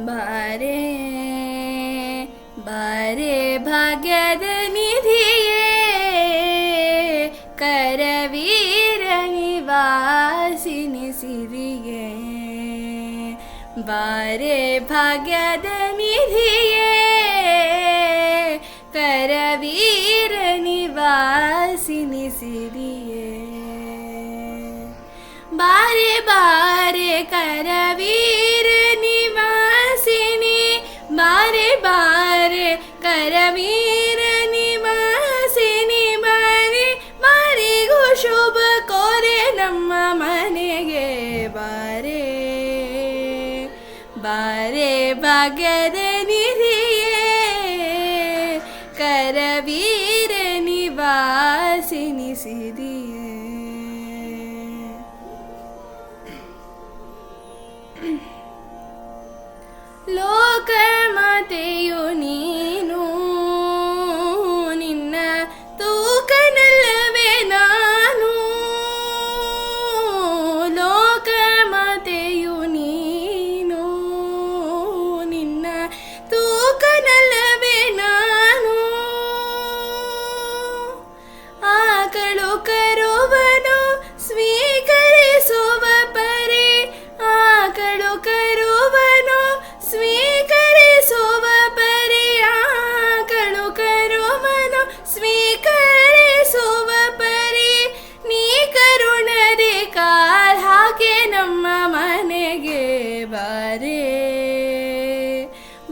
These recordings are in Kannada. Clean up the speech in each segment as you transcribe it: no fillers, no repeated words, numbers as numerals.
ಬಾರೆ ಬಾರೆ ಭಾಗ್ಯದ ನಿಧಿಯೇ ಕರವೀರ ನಿವಾಸಿನಿ ಸಿರಿಯೇ ಬಾರೆ ಭಾಗ್ಯದ ನಿಧಿಯೇ ಕರವೀರ ನಿವಾಸಿನಿ ಸಿರಿಯೇ ಬಾರೆ ಬಾರೆ ಕರವೀರ ನಿವಾಸಿನಿ ಬಾರೆ ಬಾರೆ ಕರವೀರ ನಿವಾಸಿನಿ ಬಾರೆ ಬಾರಿಗೂ ಶುಭ ಕೋರೆ ನಮ್ಮ ಮನೆಗೆ ಬಾರೆ ಬಾರೆ ಭಾಗ್ಯದ ನಿಧಿಯೇ ಕರವೀರ ನಿವಾಸಿನಿ ಸಿರಿಯೇ ಲೋಕಮಾತೆಯು ನೀನು ನಿನ್ನ ತೂಕನಲ್ಲವೇ ನಾನು ಲೋಕಮಾತೆಯು ನೀನು ನಿನ್ನ ತೂಕನಲ್ಲವೇ ನಾನು ಆಕಳು ಕರುವನು ಸ್ವೀಕರಿಸುವ ಪರಿ ಆಕಳು ಕರುವನು ಸ್ವೀಕರಿಸುವ ಪರಿ ಆಕಳು ಕರುವನು ಸ್ವೀಕರಿಸುವ ಪರಿ ನೀ ಕರುಣದೆ ಕಾಲ್ ಹಾಕಿ ನಮ್ಮ ಮನೆಗೆ ಬಾರೆ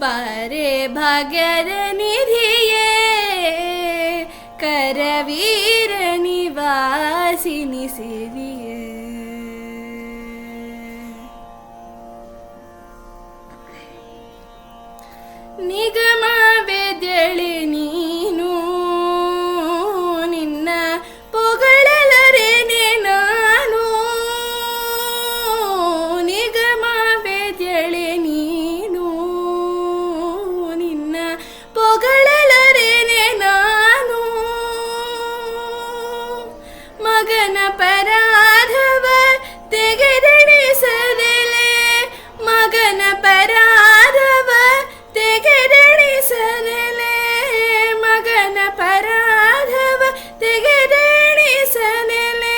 ಬಾರೆ ಭಾಗ್ಯದ ನಿಧಿಯೇ ಕರವೀರ ನಿವಾಸಿನಿ ಸಿರಿಯೇ ನಿಗಮ ವೇದ್ಯಳೆ ನೀನು ನಿನ್ನ ಪೊಗಳಲರೇನೆ ನಾನು ನಿಗಮ ವೇದ್ಯಳೆ ನೀನು ನಿನ್ನ ಪೊಗಳಲರೇನೆ ನಾನು ಮಗನ ಪರಾಧವ ತೆಗೆದೆಣಿಸದೆಲೆ ಮಗನ ಪರಾಧವ ತೆಗೆದೆಣಿಸದೆಲೆ ಮಗನ ಪರಾಧವ ತೆಗೆದೆಣಿಸದೆಲೆ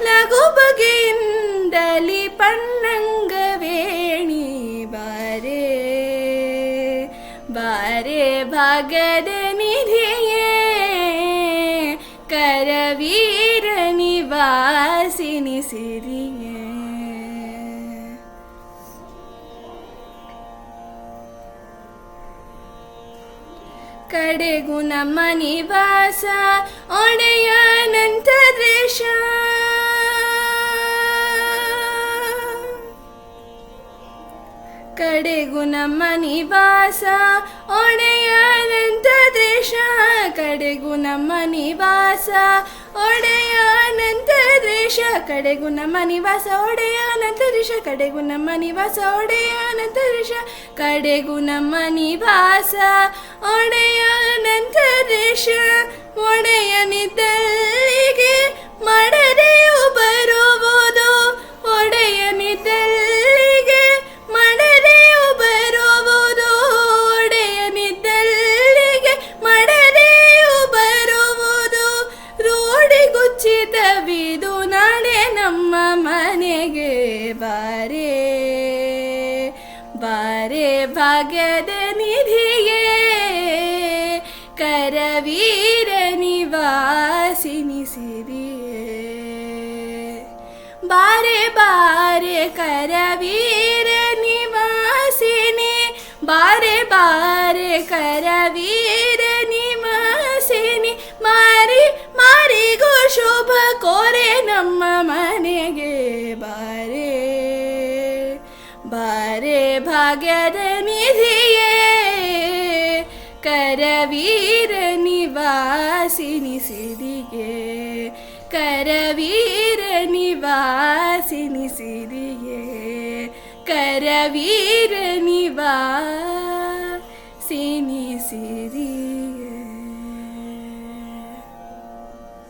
ಲಘು ಬಗೆಯಿಂದಲಿ ಪನ್ನಂಗವೇಣಿ ಬಾರೆ ಬಾರೆ ಭಾಗ್ಯದ ನಿಧಿಯೇ ಕರವೀರ ನಿವಾಸಿನಿ ಸಿರಿಯೇ ಕಡೆಗೂ ನಮ್ಮ ನಿವಾಸ ಒಡೆಯನಂತ ದೇಶ ಕಡೆಗೂ ನಮ್ಮ ನಿವಾಸ ಒಡೆಯನಂತ ದೇಶ ಕಡೆಗೂ ನಮ್ಮ ನಿವಾಸ ಒಡೆಯನಂತ ದೇಶ ಕಡೆಗೂ ನಮ್ಮ ನಿವಾಸ ಒಡೆಯನಂತ ದೇಶ ಕಡೆಗೂ ನಮ್ಮ ನಿವಾಸ ಒಡೆಯನಂತ ದೇಶ ಕಡೆಗೂ ನಮ್ಮ ನಿವಾಸ ಒಡೆಯನಂತ ದೇಶ ಒಡೆಯನಿದ್ದಲ್ಲಿಗೆ ಮಡದೆಯು ಬರುವುದು ಒಡೆಯನಿದ್ದಲ್ಲಿಗೆ ಮಡದೆಯು ಬರುವುದು ಒಡೆಯನಿದ್ದಲ್ಲಿಗೆ ಮಡದೆಯು ಬರುವುದು ರೋಡಿಗುಚ್ಚಿತವಿದು ನಾಳೆ ನಮ್ಮ ಮನೆಗೆ ಬಾರೆ ಬಾರೆ ಭಾಗ್ಯದ ನಿಧಿಯೇ ಕರವೀರ ನಿವಾಸಿನಿ ಸಿರಿಯೇ ಬಾರೆ ಬಾರೆ ಕರವೀರ ನಿವಾಸಿನಿ ಬಾರೆ ಬಾರೆ ಕರವೀರ ನಿವಾಸಿನಿ ಮಾರಿ ಮಾರಿಗೂ ಶುಭ ಕೋರೆ ನಮ್ಮ ಮನೆಗೆ ಬಾರೆ ಬಾರೆ ಭಾಗ್ಯದ ನಿಧಿಯೇ ಕರವೀರ ನಿವಾಸಿನಿ ಸಿರಿಯೇ ಕರವೀರ ನಿವಾಸಿನಿ ಸಿರಿಯೇ ಕರವೀರ ನಿವಾಸಿನಿ ಸಿರಿಯೇ